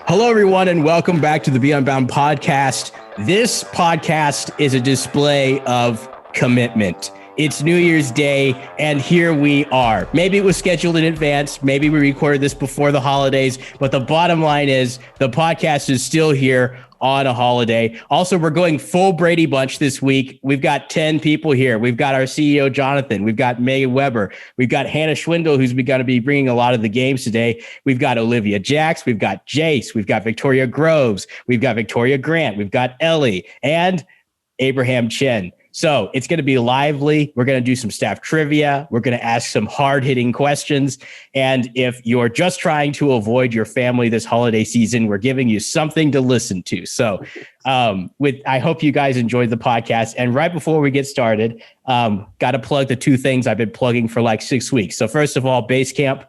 Hello, everyone, and welcome back to the Unbound podcast. This podcast is a display of commitment. It's New Year's Day, and here we are. Maybe it was scheduled in advance. Maybe we recorded this before the holidays, but the bottom line is the podcast is still here on a holiday. Also, we're going full Brady Bunch this week. We've got 10 people here. We've got our CEO, Jonathan. We've got Megan Weber. We've got Hannah Schwindel, who's going to be bringing a lot of the games today. We've got Olivia Jax. We've got Jace. We've got Victoria Groves. We've got Victoria Grant. We've got Ellie and Abraham Chen. So it's going to be lively. We're going to do some staff trivia. We're going to ask some hard-hitting questions. And if you're just trying to avoid your family this holiday season, we're giving you something to listen to. So I hope you guys enjoyed the podcast. And right before we get started, got to plug the two things I've been plugging for like 6 weeks. So first of all, Basecamp,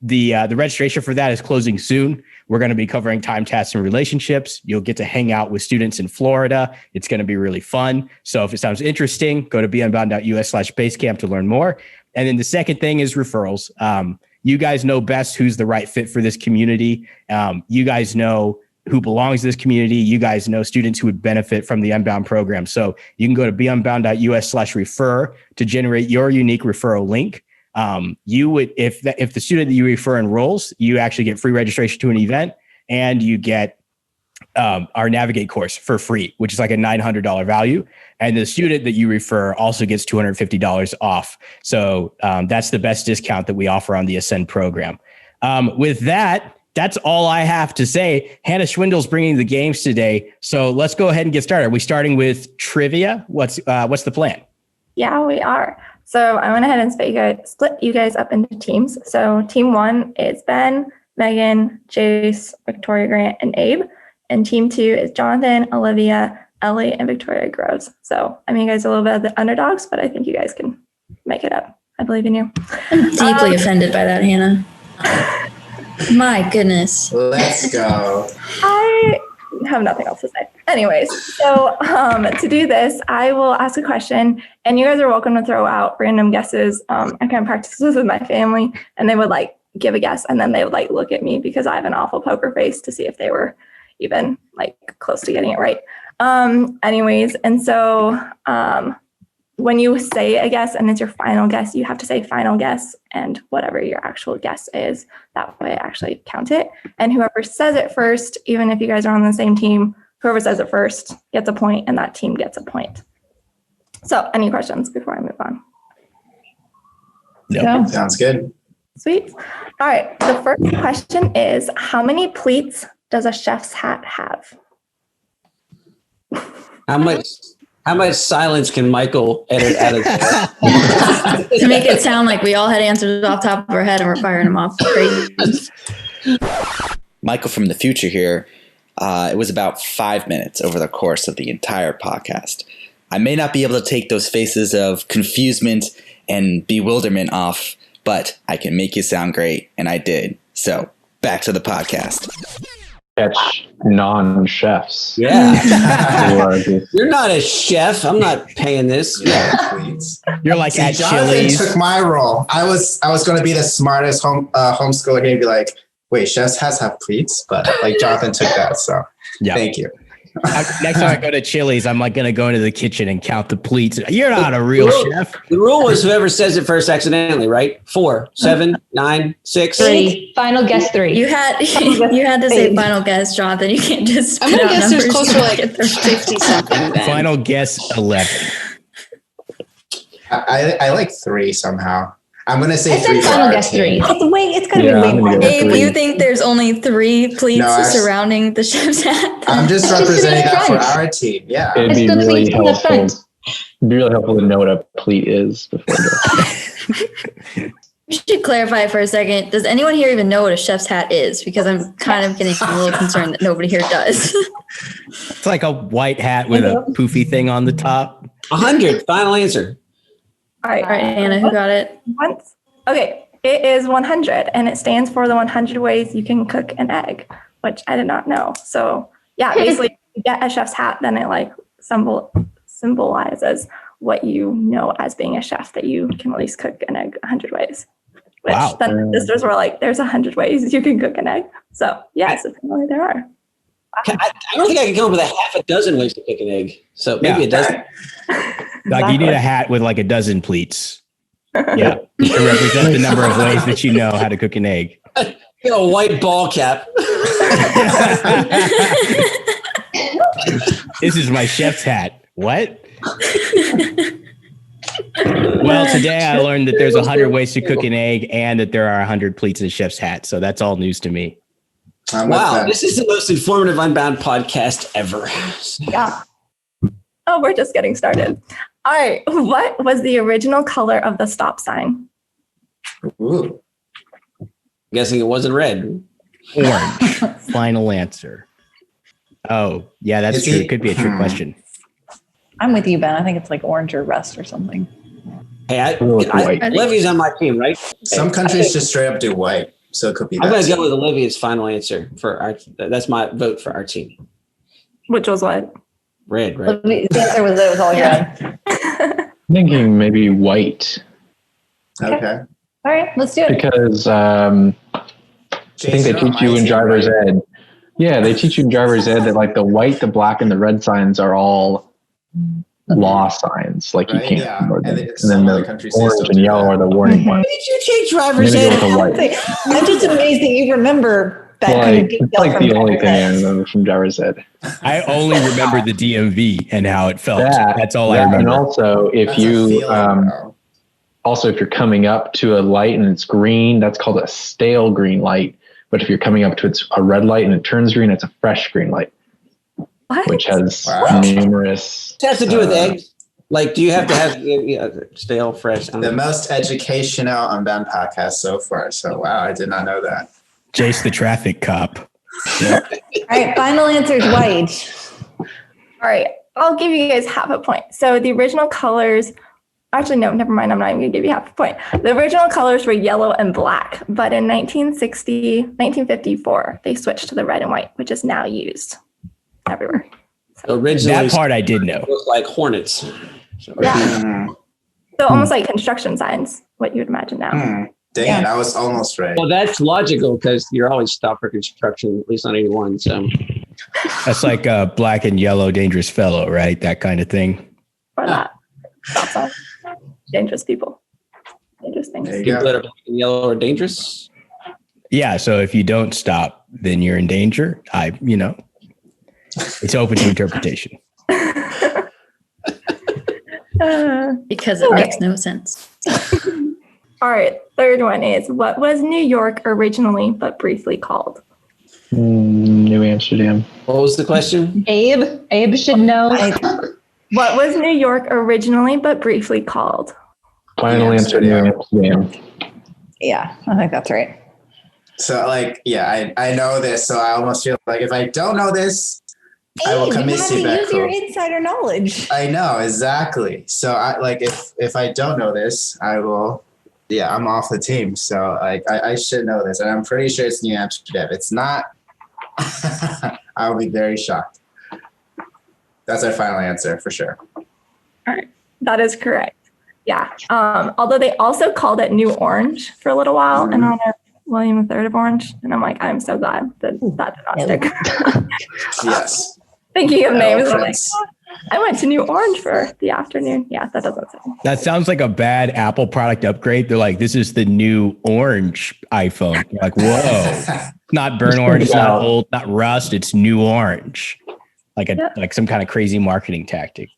the registration for that is closing soon. We're going to be covering time, tasks, and relationships. You'll get to hang out with students in Florida. It's going to be really fun. So if it sounds interesting, go to beunbound.us/basecamp to learn more. And then the second thing is referrals. You guys know best who's the right fit for this community. You guys know who belongs to this community. You guys know students who would benefit from the Unbound program. So you can go to beunbound.us/refer to generate your unique referral link. You would, if the student that you refer enrolls, you actually get free registration to an event, and you get our Navigate course for free, which is like a $900 value. And the student that you refer also gets $250 off. So that's the best discount that we offer on the Ascend program. With that, that's all I have to say. Hannah Schwindel's bringing the games today. So let's go ahead and get started. Are we starting with trivia? What's the plan? Yeah, we are. So I went ahead and split you guys up into teams. So team 1 is Ben, Megan, Jace, Victoria Grant, and Abe. And team 2 is Jonathan, Olivia, Ellie, and Victoria Groves. So I mean, you guys are a little bit of the underdogs, but I think you guys can make it up. I believe in you. I'm deeply offended by that, Hannah. My goodness. Let's go. I have nothing else to say. Anyways, so to do this, I will ask a question, and you guys are welcome to throw out random guesses. I kind of practice this with my family, and they would like give a guess, and then they would like look at me because I have an awful poker face to see if they were even like close to getting it right. Anyways, and so when you say a guess and it's your final guess, you have to say final guess and whatever your actual guess is. That way I actually count it. And whoever says it first, even if you guys are on the same team, whoever says it first gets a point, and that team gets a point. So any questions before I move on? No. Sounds good. Sweet. All right. The first question is, how many pleats does a chef's hat have? How much silence can Michael edit out of To make it sound like we all had answers off the top of our head and we're firing them off. Crazy. Michael from the future here. It was about 5 minutes over the course of the entire podcast. I may not be able to take those faces of confusement and bewilderment off, but I can make you sound great, and I did. So back to the podcast. Catch non-chefs. Yeah. You're not a chef. I'm not paying this. Yeah. You're like at Jonathan Chili's. took my role. I was going to be the smartest homeschooler here and be like, wait, chefs have pleats, but like Jonathan took that. So yeah. Thank you. Next time I go to Chili's, I'm like going to go into the kitchen and count the pleats. You're not a real chef. The rule is whoever says it first accidentally, right? 4, 7, 9, 6. 3. Final guess 3. You had to say final guess, Jonathan. You can't just. I'm gonna guess there's close to like 50 something. Then. Final guess 11. I like 3 somehow. I'm gonna say 3. Final guess 3. It's gonna be way more. Abe, you think there's only 3 pleats surrounding the chef's hat? I'm just representing that for our team. Yeah, it'd be really helpful. It'd be really helpful to know what a pleat is before this. You should clarify for a second. Does anyone here even know what a chef's hat is? Because I'm kind of getting a little concerned that nobody here does. It's like a white hat with a poofy thing on the top. 100. Final answer. All right, Anna, who got it? Okay, it is 100, and it stands for the 100 ways you can cook an egg, which I did not know. So yeah, basically, if you get a chef's hat, then it like symbolizes what you know as being a chef, that you can at least cook an egg 100 ways. which Wow. then my sisters were like, there's 100 ways you can cook an egg. So yes, apparently there are. I don't think I can come up with a half a dozen ways to cook an egg. So maybe a dozen. Like you need a hat with like a dozen pleats. Yeah. To represent the number of ways that you know how to cook an egg. You know, a white ball cap. This is my chef's hat. What? Well, today I learned that there's 100 ways to cook an egg and that there are 100 pleats in a chef's hat. So that's all news to me. Wow, this is the most informative Unbound podcast ever. Yeah. Oh, we're just getting started. All right. What was the original color of the stop sign? Ooh. I'm guessing it wasn't red. Orange. Final answer. Oh, yeah, that's true. It could be a trick question. I'm with you, Ben. I think it's like orange or rust or something. Hey, Olivia's on my team, right? Some countries just straight up do white. So it could be I'm going to that. go with Olivia's final answer for our. That's my vote for our team. Which was what? Red, right? The answer was it was all red. I'm thinking maybe white. Okay. All right, let's do it. Because I think they teach you in driver's ed. Yeah, they teach you in driver's ed that like the white, the black, and the red signs are all law signs. Like you can't ignore them. And then the orange and yellow are the warning ones. Did you take driver's ed? I'm just amazed that you remember that kind of detail. It's like the only thing I remember from driver's ed. I only remember the DMV and how it felt. That's all I remember. And also, if you if you're coming up to a light and it's green, that's called a stale green light. But if you're coming up to a red light and it turns green, it's a fresh green light. What? Which has numerous. It has to do with eggs. Like, do you have to have stale, fresh? The most educational Unbound podcast so far. So, wow, I did not know that. Jace the traffic cop. All right, final answer is white. All right, I'll give you guys half a point. So the original colors, actually, no, never mind. I'm not even going to give you half a point. The original colors were yellow and black, but in 1954, they switched to the red and white, which is now used everywhere. Originally, that part I did know. Looked like hornets. Yeah. So almost like construction signs, what you would imagine now. Dang it, I was almost right. Well, that's logical because you're always stopped for construction, at least on 81. So that's like a black and yellow dangerous fellow, right? That kind of thing. Or that. Stop sign. Dangerous people. Dangerous things. People that are black and yellow are dangerous. Yeah. So if you don't stop, then you're in danger. It's open to interpretation. Because it makes no sense. All right. Third one is, what was New York originally but briefly called? New Amsterdam. What was the question? Abe should know. What was New York originally but briefly called? Final answer, New Amsterdam. Yeah, I think that's right. So, I know this, so I almost feel like if I don't know this, I will come use your insider knowledge. I know, exactly. So, if I don't know this, I will. Yeah, I'm off the team. So I should know this. And I'm pretty sure it's New Amsterdam. It's not. I'll be very shocked. That's our final answer for sure. All right. That is correct. Yeah. Although they also called it New Orange for a little while in honor of William III of Orange. And I'm like, I'm so glad that did not stick. Yes. Thinking of names. I'm like, I went to New Orange for the afternoon. Yeah, that doesn't sound. That sounds like a bad Apple product upgrade. They're like, this is the new orange iPhone. You're like, whoa, not burnt orange, it's not old, not rust. It's new orange. Like some kind of crazy marketing tactic.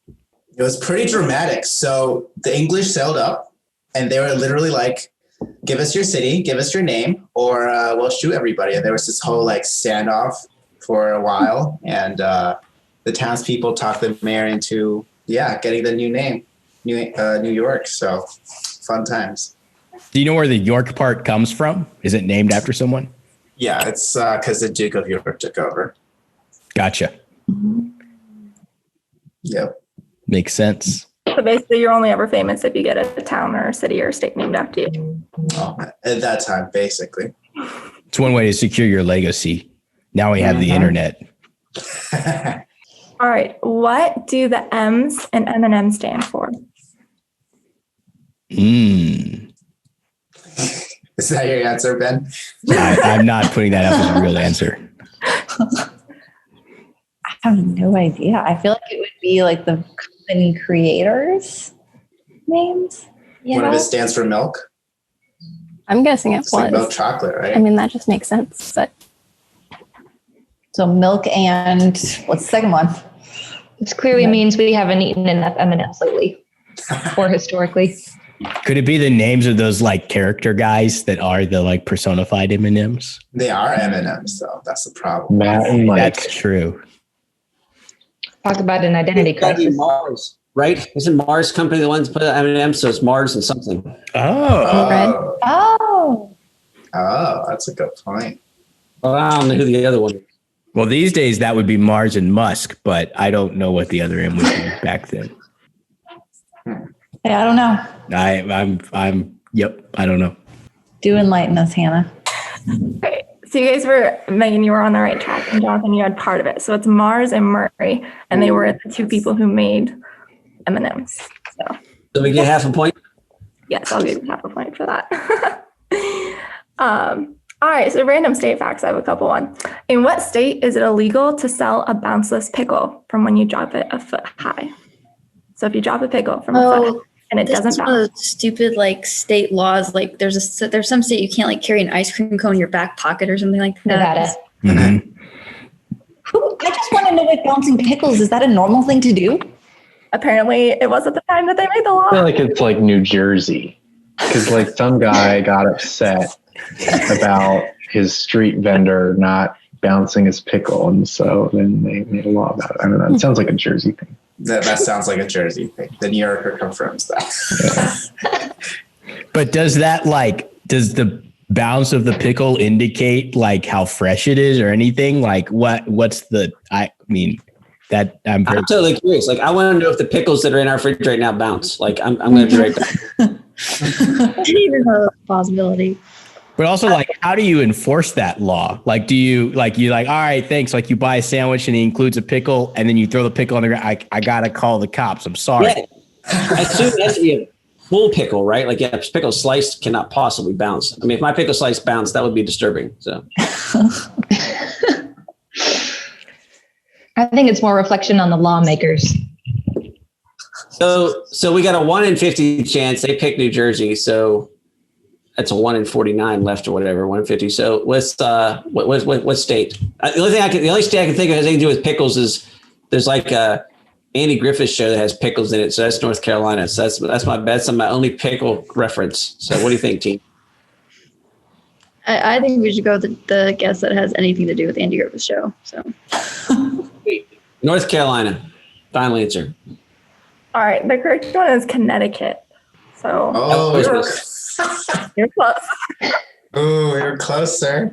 It was pretty dramatic. So the English sailed up and they were literally like, give us your city, give us your name, or we'll shoot everybody. And there was this whole standoff for a while. And the townspeople talked the mayor into, getting the new name, New York. So fun times. Do you know where the York part comes from? Is it named after someone? Yeah, it's because the Duke of York took over. Gotcha. Yep. Makes sense. So basically, you're only ever famous if you get a town or a city or a state named after you. Oh, at that time, basically. It's one way to secure your legacy. Now we have the internet. All right. What do the M's and M&M stand for? Is that your answer, Ben? I'm not putting that up as a real answer. I have no idea. I feel like it would be like the company creators' names. One of it stands for milk. I'm guessing it It's like milk was. chocolate, right? I mean, that just makes sense. But So milk and what's the second one? This clearly means we haven't eaten enough M&Ms lately or historically. Could it be the names of those like character guys that are the like personified M&Ms? They are M&Ms, though. That's the problem. Matt and Mike. That's true. Talk about an identity That'd be crisis. Mars, right? Isn't Mars company the ones that put M&M? So it's Mars and something. Oh, Oh, Oh, that's a good point. Well, I don't know who the other one is. well, these days that would be Mars and Musk, but I don't know what the other M would be back then. yeah, I don't know. Yep, I don't know. Do enlighten us, Hannah. Okay. So you guys were, Megan, you were on the right track, and Jonathan, you had part of it. So it's Mars and Murray, and they were the two people who made M&Ms. So we get half a point. Yes, I'll give you half a point for that. All right, so random state facts. I have a couple one. In what state is it illegal to sell a bounceless pickle from when you drop it a foot high? So if you drop a pickle from a foot and it This doesn't is one of bounce, those stupid like state laws. Like there's some state you can't like carry an ice cream cone in your back pocket or something like that. Nevada. I just want to know if bouncing pickles, is that a normal thing to do? apparently it was at the time that they made the law. I feel like it's like New Jersey, because like some guy got upset about his street vendor not bouncing his pickle, and so then they made a law about it. I don't know. It sounds like a Jersey thing. That sounds like a Jersey thing. The New Yorker confirms that. But does the bounce of the pickle indicate like how fresh it is or anything? Like I'm totally curious. Like I want to know if the pickles that are in our fridge right now bounce. Like I'm going to be right back. I didn't even know that was a possibility. But also, like, how do you enforce that law? Like, you all right, thanks. Like, you buy a sandwich and it includes a pickle, and then you throw the pickle on the ground. I gotta call the cops. I'm sorry. Yeah. I assume it has to be a full pickle, right? Like, yeah, pickle sliced cannot possibly bounce. I mean, if my pickle slice bounced, that would be disturbing. So, I think it's more reflection on the lawmakers. so we got a 1 in 50 chance. They picked New Jersey, so that's a 1 in 49 left or whatever, 1 in 50. So what state? The only state I can think of has anything to do with pickles is there's like a Andy Griffith show that has pickles in it. So that's North Carolina. So that's my only pickle reference. So what do you think, team? I think we should go with the guess that has anything to do with Andy Griffith's show. So North Carolina. Final answer. All right, the correct one is Connecticut. So you're close. Oh, you're close, sir.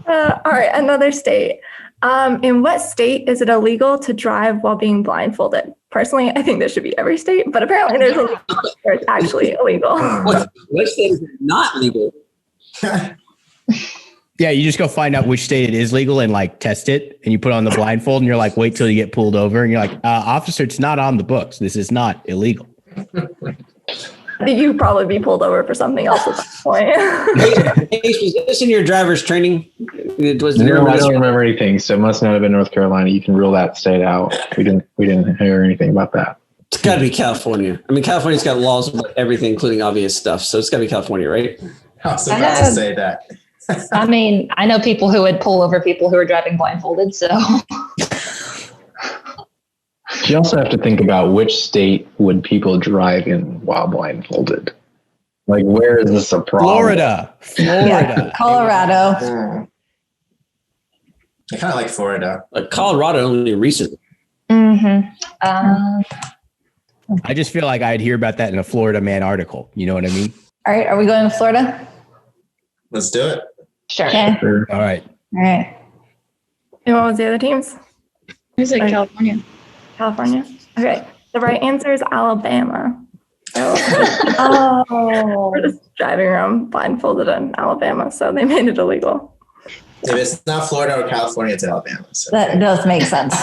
All right, another state. In what state is it illegal to drive while being blindfolded? Personally, I think this should be every state, but apparently there's a where it's actually illegal. What state is not legal? Yeah, you just go find out which state it is legal and like test it, and you put on the blindfold, and you're like, wait till you get pulled over, and you're like, officer, it's not on the books. This is not illegal. You'd probably be pulled over for something else at that point. Was this in your driver's training? I don't remember anything, so it must not have been North Carolina. You can rule that state out. We didn't hear anything about that. It's got to be California. I mean, California's got laws about everything, including obvious stuff. So it's got to be California, right? I was about to say that. I mean, I know people who would pull over people who are driving blindfolded. So You also have to think about which state would people drive in while blindfolded. Like, where is this a problem? Florida. Yeah, Colorado. I kind of like Florida. Like Colorado only recently. mm-hmm. I just feel like I'd hear about that in a Florida Man article. You know what I mean? All right, are we going to Florida? Let's do it. Sure. Okay. Sure. All right. All right. And what was the other teams? Who's like California? California. Okay. The right answer is Alabama. So, we're just driving around blindfolded in Alabama, so they made it illegal. If it's not Florida or California, it's Alabama. So. That does make sense.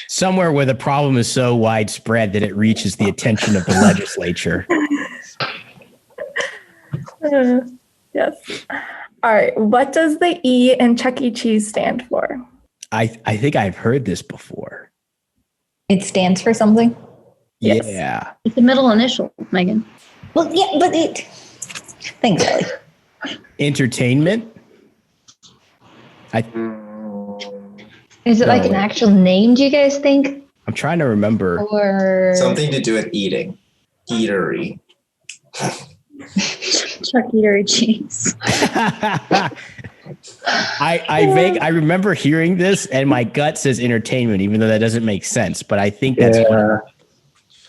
Somewhere where the problem is so widespread that it reaches the attention of the legislature. Yes. All right. What does the E in Chuck E. Cheese stand for? I think I've heard this before. It stands for something. Yes. Yeah. It's the middle initial, Megan. Well, yeah, but it. Thanks, Ellie. Entertainment. Is it like an actual name, do you guys think? I'm trying to remember. Or Something to do with eating. Eatery. Chuck Eatery cheese. I remember hearing this, and my gut says entertainment, even though that doesn't make sense. But I think that's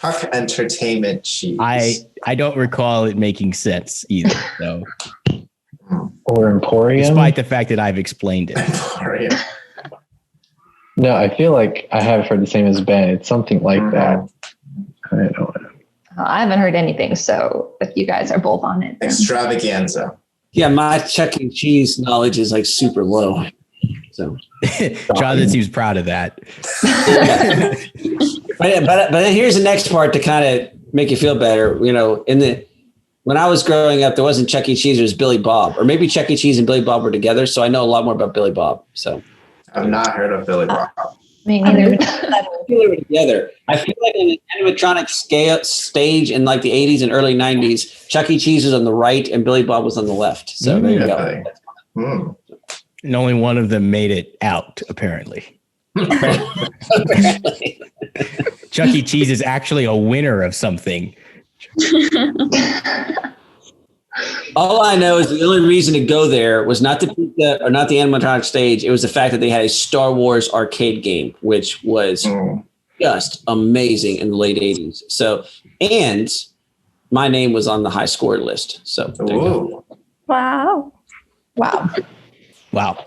Huck Entertainment cheese. I don't recall it making sense either. So, Or Emporium. despite the fact that I've explained it. Emporium. No, I feel like I have heard the same as Ben. It's something like that. I don't know. I haven't heard anything. So if you guys are both on it, then. Extravaganza. Yeah, my Chuck E. Cheese knowledge is like super low. So Jonathan seems proud of that. but then here's the next part to kind of make you feel better. When I was growing up, there wasn't Chuck E. Cheese, it was Billy Bob, or maybe Chuck E. Cheese and Billy Bob were together. So I know a lot more about Billy Bob. So I've not heard of Billy Bob. Me neither. they were together. I feel like in the animatronic stage in like the 80s and early 90s, Chuck E. Cheese was on the right and Billy Bob was on the left. So there you go. And only one of them made it out, apparently. Chuck E. Cheese is actually a winner of something. All I know is the only reason to go there was not the pizza or not the animatronic stage. It was the fact that they had a Star Wars arcade game, which was just amazing in the late 80s. So, and my name was on the high score list. So, there you go. Wow.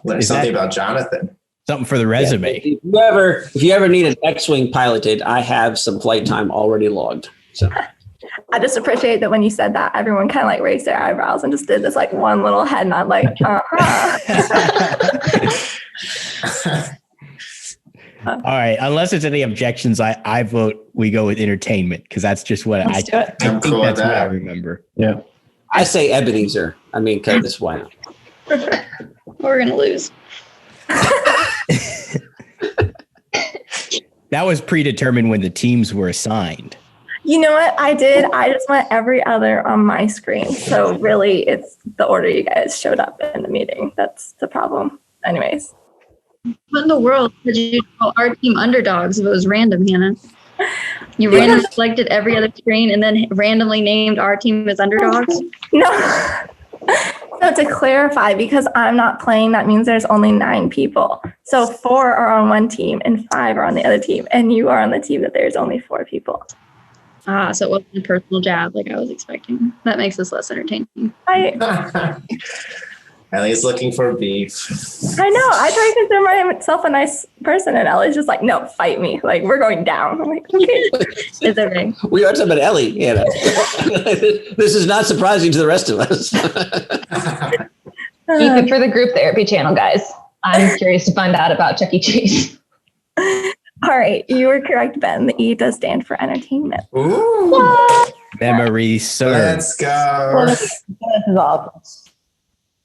Learn something about Jonathan. Something for the resume. Yeah, if you ever need an X-Wing piloted, I have some flight time already logged. So. I just appreciate that when you said that, everyone kind of like raised their eyebrows and just did this like one little head nod, like, All right. Unless there's any objections, I vote we go with entertainment because that's just what I think that's what I remember. Yeah. I say Ebenezer. I mean, because why not? We're going to lose. That was predetermined when the teams were assigned. You know what I did? I just went every other on my screen. So really, it's the order you guys showed up in the meeting. That's the problem. Anyways. What in the world did you call our team underdogs if it was random, Hannah? You randomly selected every other screen and then randomly named our team as underdogs? No. So to clarify, because I'm not playing, that means there's only 9 people. So 4 are on one team and 5 are on the other team. And you are on the team that there's only 4 people. So it wasn't a personal jab like I was expecting. That makes this less entertaining. Ellie's looking for beef. I know. I try to consider myself a nice person, and Ellie's just like, no, fight me. Like, we're going down. I'm like, okay. It's okay. We are talking about Ellie. You know. This is not surprising to the rest of us. Keep it for the group therapy channel, guys. I'm curious to find out about Chuck E. Cheese. All right, you were correct, Ben. The E does stand for entertainment. Ooh. What? Memory served. Let's go. This is awesome.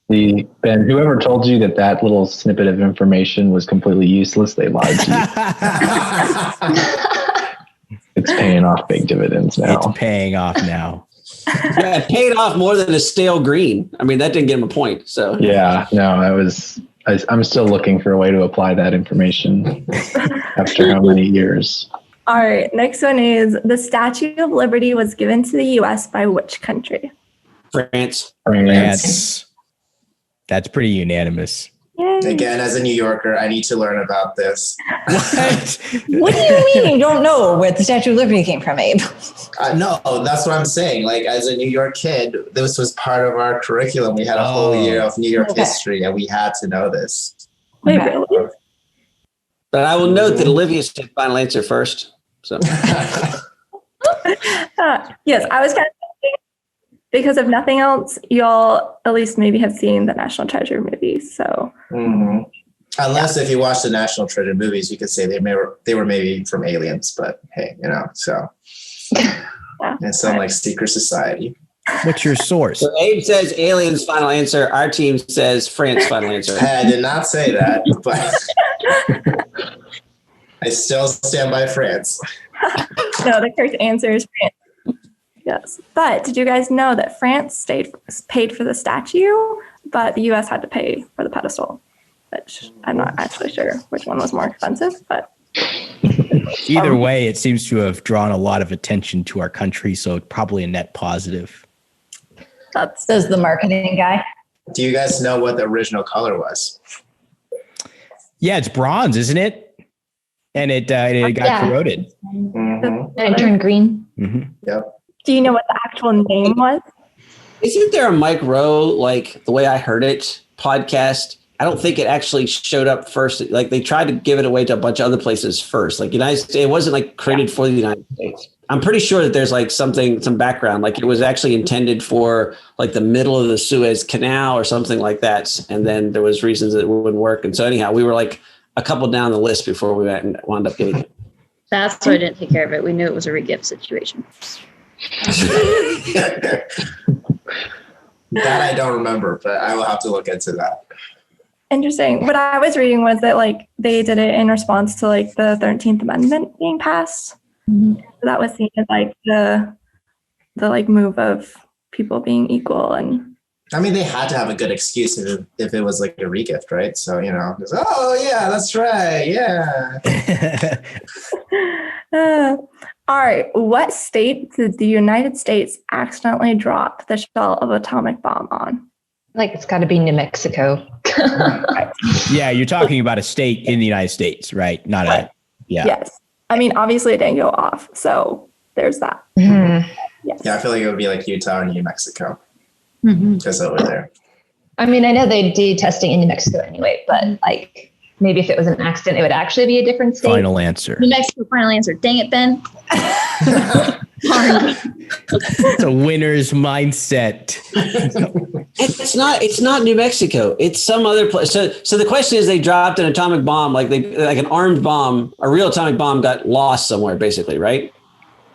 Ben, whoever told you that little snippet of information was completely useless, they lied to you. It's paying off big dividends now. It's paying off now. Yeah, it paid off more than a stale green. I mean, that didn't get him a point. So yeah, no, I'm still looking for a way to apply that information after how many years? All right, next one is the Statue of Liberty was given to the U.S. by which country? France. That's pretty unanimous. Yay. Again, as a New Yorker, I need to learn about this. What do you mean you don't know where the Statue of Liberty came from, Abe? No, that's what I'm saying. Like, as a New York kid, this was part of our curriculum. We had a whole year of New York history, and we had to know this. Wait, really? But I will note that Olivia said final answer first. So Yes, I was kind of thinking, because if nothing else, y'all at least maybe have seen the National Treasure movies. So, Unless if you watch the National Treasure movies, you could say they were maybe from aliens. But hey, so it's some like secret society. What's your source? So Abe says aliens final answer. Our team says France final answer. I did not say that, but I still stand by France. No, the correct answer is France. Yes. But did you guys know that France paid for the statue, but the US had to pay for the pedestal? Which I'm not actually sure which one was more expensive, but either way, it seems to have drawn a lot of attention to our country, so probably a net positive. Says the marketing guy. Do you guys know what the original color was? Yeah, it's bronze, isn't it? And it got corroded. And it turned green. Mm-hmm. Yep. do you know what the actual name was? Isn't there a Mike Rowe, like the way I heard it, podcast? I don't think it actually showed up first. Like they tried to give it away to a bunch of other places first. Like United States, it wasn't like created for the United States. I'm pretty sure that there's like some background. Like it was actually intended for like the middle of the Suez Canal or something like that. And then there was reasons that it wouldn't work. And so anyhow, we were like a couple down the list before we wound up getting it. That's why I didn't take care of it. We knew it was a regift situation. That I don't remember, but I will have to look into that. Interesting. What I was reading was that like they did it in response to like the 13th Amendment being passed. Mm-hmm. So that was seen as like the like move of people being equal. And I mean, they had to have a good excuse if it was like a regift, right? So, you know, just, oh yeah, that's right. Yeah. All right. What state did the United States accidentally drop the shell of an atomic bomb on? Like it's got to be New Mexico. Yeah, you're talking about a state in the United States, right? Not a, yeah. Yes. I mean, obviously it didn't go off. So there's that. Mm-hmm. Yes. Yeah, I feel like it would be like Utah or New Mexico. Because over there. I mean, I know they do testing in New Mexico anyway, but like maybe if it was an accident, it would actually be a different state. Final answer. New Mexico, final answer. Dang it, Ben. It's a winner's mindset. It's not New Mexico. It's some other place. So the question is, they dropped an atomic bomb, like an armed bomb, a real atomic bomb got lost somewhere, basically, right?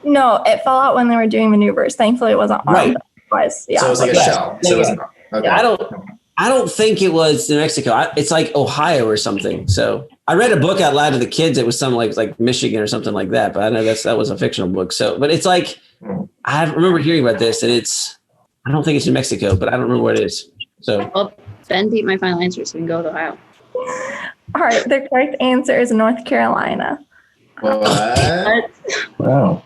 No, it fell out when they were doing maneuvers. Thankfully, it wasn't armed. Right. Yeah. So it was like a shell. So it wasn't, okay. I don't think it was New Mexico. It's like Ohio or something. So I read a book out loud to the kids. It was something like Michigan or something like that. But I know that was a fictional book. So, but it's like, I remember hearing about this, and I don't think it's New Mexico, but I don't remember what it is. So Well, Ben beat my final answer, so we can go with Ohio. All right. The correct answer is North Carolina. What? Wow.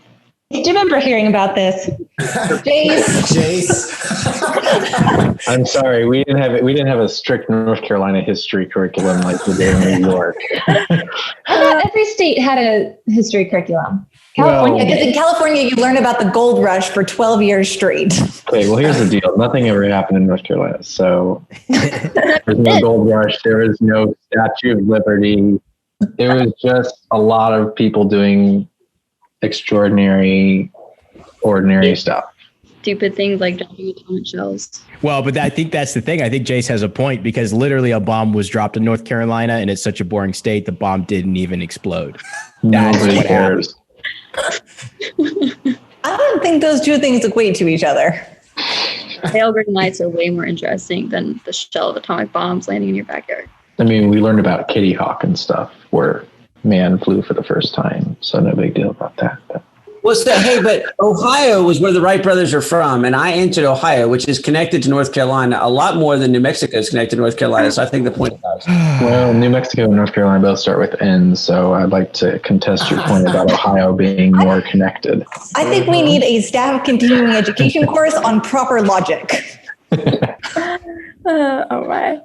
Do you remember hearing about this? Jace. I'm sorry, we didn't have a strict North Carolina history curriculum like we did in New York. I thought every state had a history curriculum. California, because in California you learn about the gold rush for 12 years straight. Okay, well here's the deal. Nothing ever happened in North Carolina. So there was no gold rush. There was no Statue of Liberty. It was just a lot of people doing ordinary stuff. Stupid things like dropping atomic shells. Well, but I think that's the thing. I think Jace has a point, because literally a bomb was dropped in North Carolina, and it's such a boring state, the bomb didn't even explode. That's Nobody what cares. I don't think those two things equate to each other. Pale green lights are way more interesting than the shell of atomic bombs landing in your backyard. I mean, we learned about Kitty Hawk and stuff where man flew for the first time, so no big deal about that. But Ohio was where the Wright brothers are from, and I entered Ohio, which is connected to North Carolina a lot more than New Mexico is connected to North Carolina. So I think the point is, Well, New Mexico and North Carolina both start with N, so I'd like to contest your point about Ohio being more connected. I think we need a staff continuing education course on proper logic. Oh my.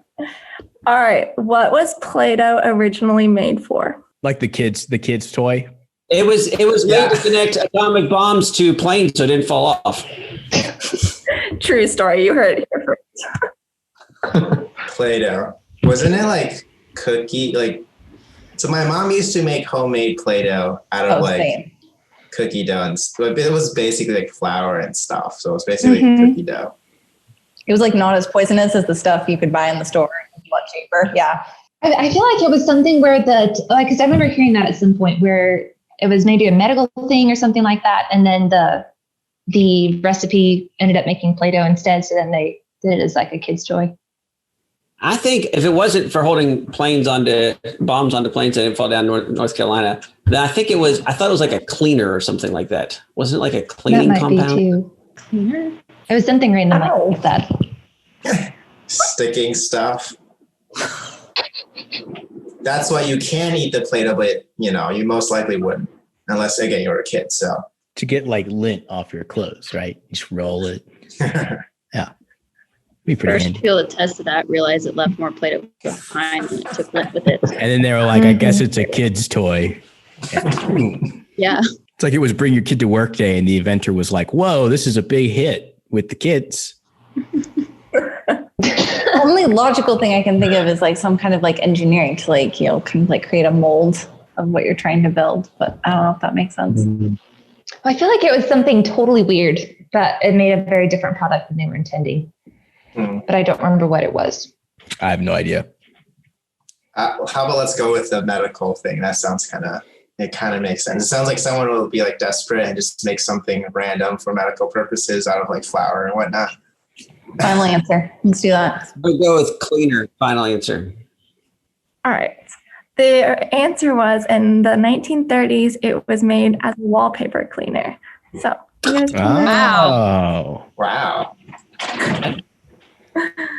All right. What was Plato originally made for? Like the kids' toy. it was made to connect atomic bombs to planes so it didn't fall off. True story. You heard it here first. Play-Doh. Wasn't it like cookie? So my mom used to make homemade Play-Doh out of same. cookie dough, but it was basically like flour and stuff. So it was basically cookie dough. It was like not as poisonous as the stuff you could buy in the store. It was a lot cheaper. Yeah. I feel like it was something where because I remember hearing that at some point where it was maybe a medical thing or something like that. And then the the recipe ended up making Plato instead. So then they did it as like a kid's toy. I think if it wasn't for holding bombs onto planes that didn't fall down North Carolina, then I thought it was like a cleaner or something like that. Wasn't it like a cleaning that might compound? Be too. Cleaner? It was something random like that. Sticking stuff. That's why you can eat the Play-Doh, but you most likely wouldn't, unless again you were a kid. So to get like lint off your clothes, right? You just roll it. Yeah. Be pretty First handy. people to test that realized it left more Play-Doh behind than it took lint with it. And then they were like, I guess it's a kid's toy. Yeah. It's like it was Bring Your Kid to Work Day, and the inventor was like, whoa, this is a big hit with the kids. The only logical thing I can think of is like some kind of like engineering to like, kind of like create a mold of what you're trying to build. But I don't know if that makes sense. I feel like it was something totally weird, but it made a very different product than they were intending. But I don't remember what it was. I have no idea. How about let's go with the medical thing? That sounds it kind of makes sense. It sounds like someone will be like desperate and just make something random for medical purposes out of like flour and whatnot. Final answer. Let's do that. We'll go with cleaner. Final answer. All right. The answer was in the 1930s, it was made as a wallpaper cleaner. So you guys Wow.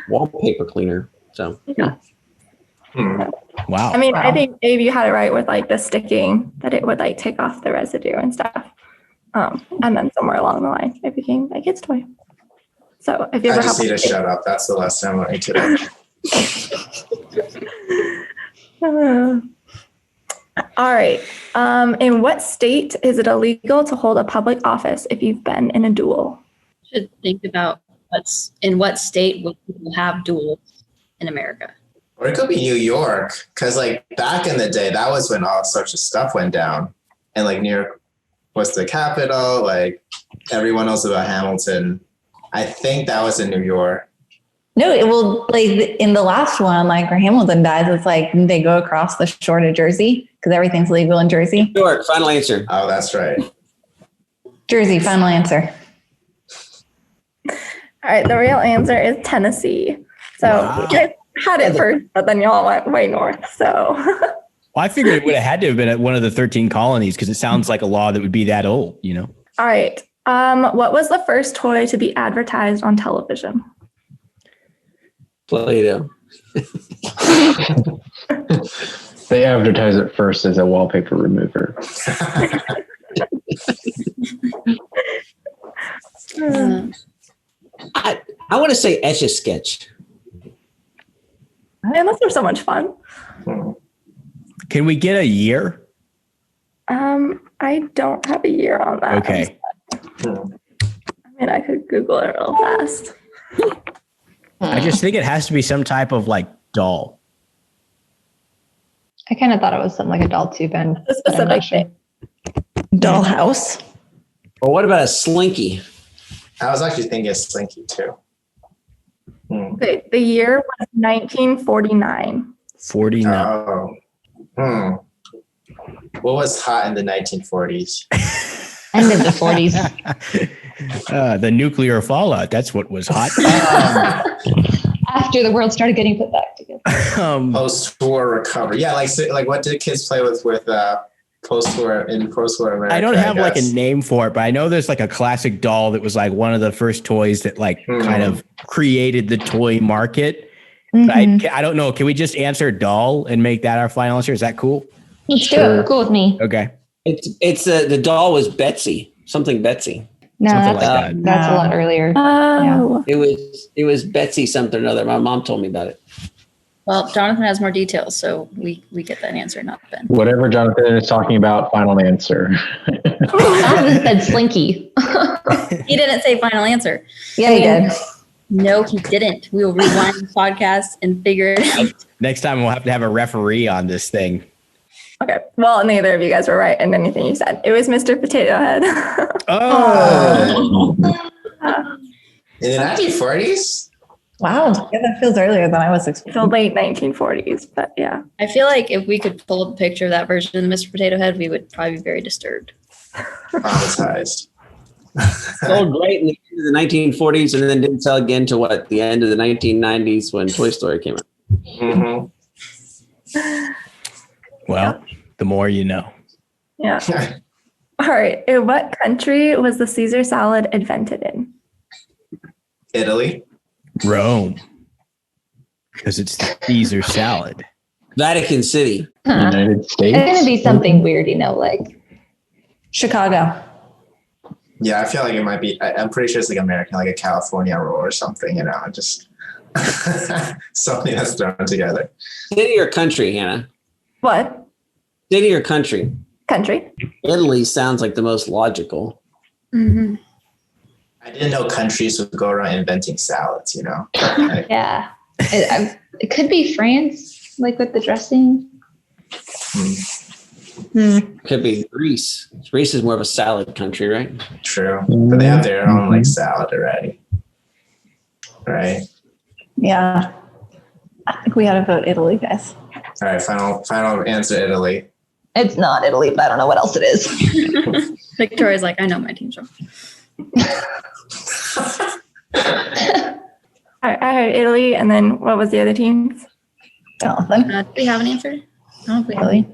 Wallpaper cleaner. So yeah. Wow. I mean, I think Dave, you had it right with like the sticking, that it would like take off the residue and stuff. And then somewhere along the line, it became a kid's toy. So if you ever I just need to shut up. That's the lesson I'm learning today. All right. In what state is it illegal to hold a public office if you've been in a duel? Should think about in what state would people have duels in America? Or it could be New York, because like back in the day, that was when all sorts of stuff went down. And like New York was the capital. Like everyone knows about Hamilton. I think that was in New York. No, it will like in the last one, like where Hamilton dies, it's like they go across the shore to Jersey because everything's legal in Jersey. New York. Final answer. Oh, that's right. Jersey, final answer. All right. The real answer is Tennessee. So you guys had it first, but then y'all went way north. So Well, I figured it would have had to have been at one of the 13 colonies because it sounds like a law that would be that old, All right. What was the first toy to be advertised on television? Plato. They advertise it first as a wallpaper remover. I want to say Etch-a-Sketch. Man, those are so much fun. Can we get a year? I don't have a year on that. Okay. I mean, I could Google it real fast. I just think it has to be some type of like doll. I kind of thought it was something like a doll too, Ben. A specific thing. Dollhouse. Or what about a Slinky? I was actually thinking of Slinky too. Okay, the year was 1949. 49. Oh. What was hot in the 1940s? End of the 40s. The nuclear fallout. That's what was hot. After the world started getting put back together. Post-war recovery. Yeah, like what did kids play with post-war America? I don't have like a name for it, but I know there's like a classic doll that was like one of the first toys that like kind of created the toy market. Mm-hmm. I don't know. Can we just answer doll and make that our final answer? Is that cool? Let's do it. Cool with me. Okay. It's the doll was Betsy. Something Betsy. No, something that's a lot earlier. Oh. Yeah. It was Betsy something or other. My mom told me about it. Well, Jonathan has more details, so we get that answer, not Ben. Whatever Jonathan is talking about, final answer. Jonathan said Slinky. He didn't say final answer. Yeah, he did. No, he didn't. We will rewind the podcast and figure it out. Next time we'll have to have a referee on this thing. Okay. Well, neither of you guys were right in anything you said. It was Mr. Potato Head. Oh. In the 1940s? Wow. Yeah, that feels earlier than I was expecting. The late 1940s, but yeah. I feel like if we could pull up a picture of that version of Mr. Potato Head, we would probably be very disturbed. Traumatized. Sold great in the end of the 1940s and then didn't sell again to the end of the 1990s when Toy Story came out. Mm-hmm. Well, the more you know. Yeah. All right. In what country was the Caesar salad invented in? Italy. Rome. Because it's the Caesar salad. Vatican City. United States. It's gonna be something weird, like Chicago. Yeah, I feel like it might be. I'm pretty sure it's like American, like a California roll or something. Just something that's thrown together. City or country, Hannah? What? City or country? Country. Italy sounds like the most logical. Mm-hmm. I didn't know countries would go around inventing salads. yeah. It could be France, like with the dressing. Could be Greece. Greece is more of a salad country, right? True, but they have their own like salad already, right? Yeah. I think we got to vote Italy, guys. All right, final answer, Italy. It's not Italy, but I don't know what else it is. Victoria's like, I know my team's wrong. I heard Italy, and then what was the other teams? Do we have an answer? I don't think Italy.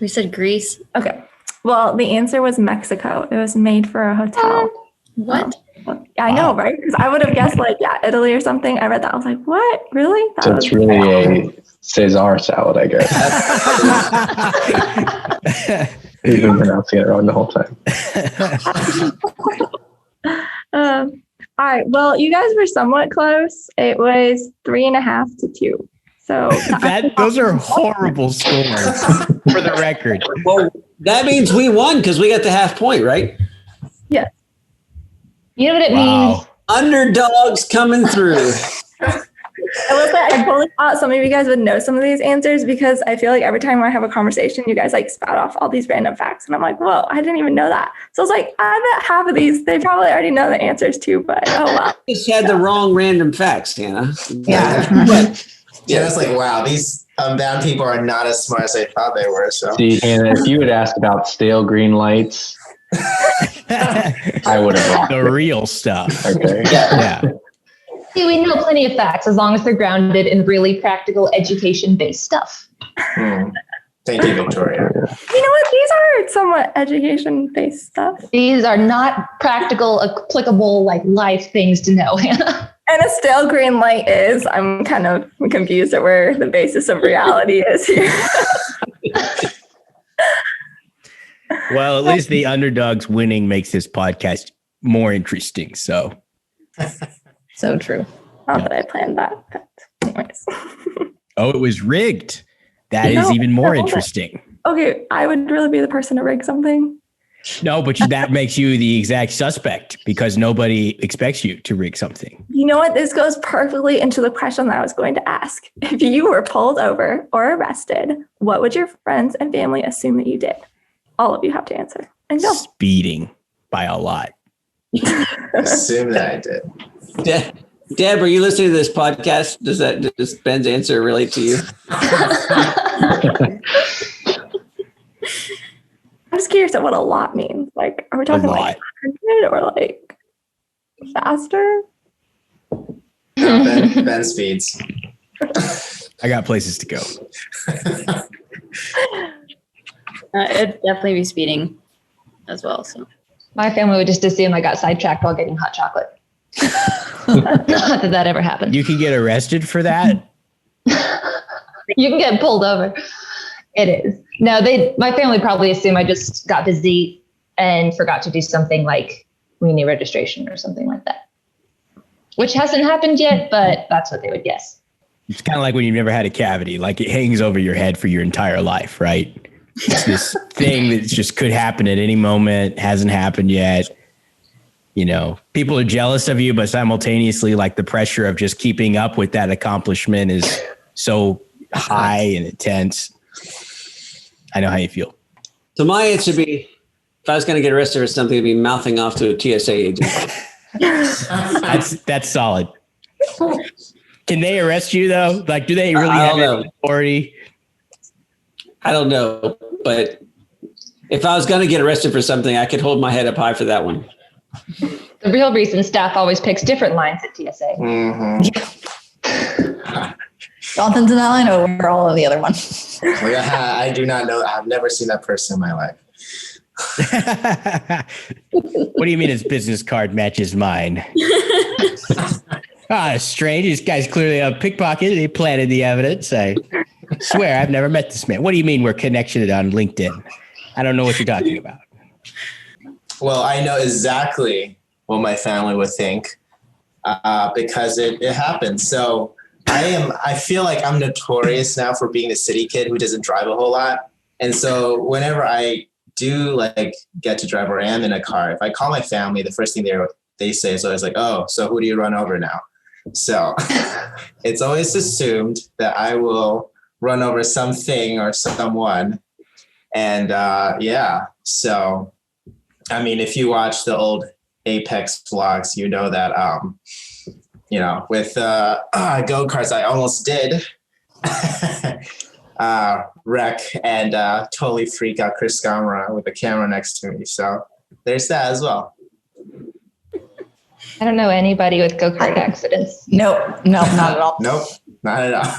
We said Greece. Okay. Well, the answer was Mexico. It was made for a hotel. What? I know, right? Because I would have guessed Italy or something. I read that. I was like, what? Really? So it's really a Caesar salad, I guess. You've been pronouncing it wrong the whole time. All right. Well, you guys were somewhat close. It was 3.5 to 2. So those are horrible scores for the record. Well, that means we won because we got the half point, right? Yes. You know what it means? Underdogs coming through. I totally thought some of you guys would know some of these answers because I feel like every time I have a conversation, you guys spout off all these random facts. And I'm like, whoa, I didn't even know that. So I was like, I bet half of these, they probably already know the answers to, but oh well. You just had the wrong random facts, Hannah. Yeah. Yeah, that's like, wow, these Unbound people are not as smart as I thought they were. So, See, Hannah, if you had asked about stale green lights, I would have rocked the it. real stuff. Okay. Yeah. See, we know plenty of facts as long as they're grounded in really practical education-based stuff. Thank you, Victoria. You know what? These are somewhat education-based stuff. These are not practical, applicable, life things to know, Hannah. And a stale green light is, I'm kind of confused at where the basis of reality is here. Well, at least the underdogs winning makes this podcast more interesting. So true. Not that I planned that, but anyways. Oh, it was rigged. That is even more interesting. Okay, I would really be the person to rig something. No, but that makes you the exact suspect because nobody expects you to rig something. You know what? This goes perfectly into the question that I was going to ask. If you were pulled over or arrested, what would your friends and family assume that you did? All of you have to answer. And go. Speeding by a lot. Assume that I did. Deb, are you listening to this podcast? Does Ben's answer relate to you? I'm just curious at what a lot means. Are we talking 100 or faster? Ben speeds. I got places to go. It'd definitely be speeding as well. So My family would just assume I got sidetracked while getting hot chocolate. Not that ever happened. You can get arrested for that? You can get pulled over. It is. No, my family probably assume I just got busy and forgot to do something like weenie registration or something like that, which hasn't happened yet, but that's what they would guess. It's kind of like when you've never had a cavity, it hangs over your head for your entire life, right? It's this thing that just could happen at any moment, hasn't happened yet. People are jealous of you, but simultaneously, the pressure of just keeping up with that accomplishment is so high and intense. I know how you feel. So my answer would be, if I was going to get arrested for something, it'd be mouthing off to a TSA agent. That's solid. Can they arrest you though? Do they really have any authority? I don't know, but If I was going to get arrested for something, I could hold my head up high for that one. The real reason staff always picks different lines at TSA. Jonathan's in that line over all of the other ones. I do not know. I've never seen that person in my life. What do you mean his business card matches mine? Strange. This guy's clearly a pickpocket. They planted the evidence. I swear I've never met this man. What do you mean we're connected on LinkedIn? I don't know what you're talking about. Well, I know exactly what my family would think because it happens. So I feel like I'm notorious now for being a city kid who doesn't drive a whole lot. And so whenever I do like get to drive or am in a car, if I call my family, the first thing they say is always like, oh, so who do you run over now? So it's always assumed that I will run over something or someone. And so, I mean, if you watch the old Apex vlogs, you know that, with go-karts, I almost did wreck and totally freak out Chris Gamera with the camera next to me. So there's that as well. I don't know anybody with go-kart accidents. Nope, not at all. Nope, not at all.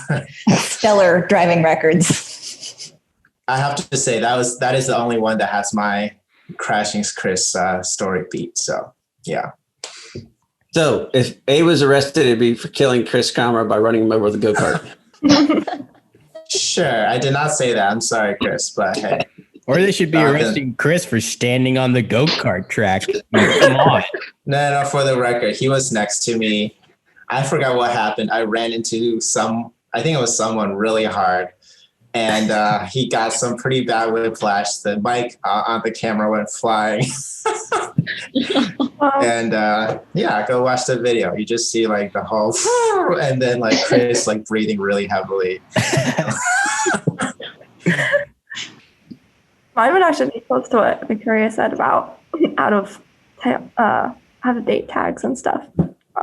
Stellar driving records. I have to say that is the only one that has my crashing Chris story beat. So yeah. So if A was arrested, it'd be for killing Chris Gamera by running him over with a go-kart. Sure, I did not say that. I'm sorry, Chris, but hey. Or they should be arresting Chris for standing on the go-kart track. Come on. No, for the record, he was next to me. I forgot what happened. I ran into I think it was someone really hard. And he got some pretty bad whiplash. The mic on the camera went flying. And go watch the video. You just see like the whole, and then like Chris like breathing really heavily. Mine would actually be close to what Victoria said about out of date tags and stuff.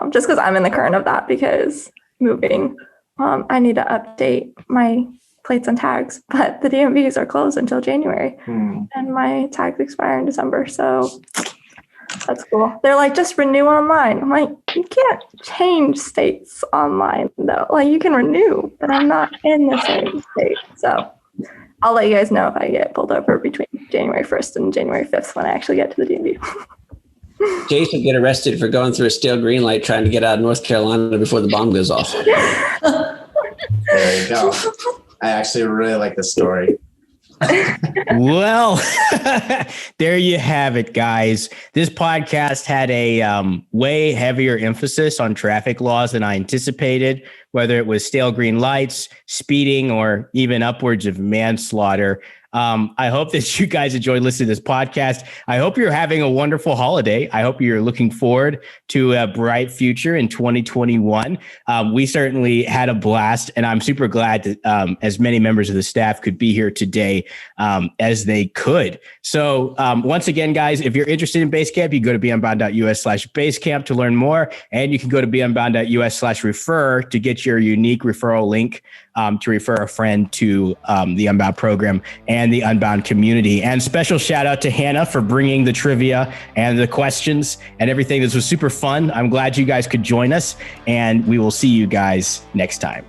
Just because I'm in the current of that because moving, I need to update my plates and tags, but the DMVs are closed until January and my tags expire in December. So that's cool. They're like, just renew online. I'm like, you can't change states online though. Like you can renew, but I'm not in the same state. So I'll let you guys know if I get pulled over between January 1st and January 5th when I actually get to the DMV. Jason get arrested for going through a stale green light trying to get out of North Carolina before the bomb goes off. There you go. I actually really like the story. Well, there you have it, guys. This podcast had a way heavier emphasis on traffic laws than I anticipated, whether it was stale green lights, speeding, or even upwards of manslaughter. I hope that you guys enjoyed listening to this podcast. I hope you're having a wonderful holiday. I hope you're looking forward to a bright future in 2021. We certainly had a blast, and I'm super glad that as many members of the staff could be here today as they could. So once again, guys, if you're interested in Basecamp, you can go to beunbound.us/Basecamp to learn more, and you can go to beunbound.us/refer to get your unique referral link to refer a friend to the Unbound program and the Unbound community. And special shout out to Hannah for bringing the trivia and the questions and everything. This was super fun. I'm glad you guys could join us, and we will see you guys next time.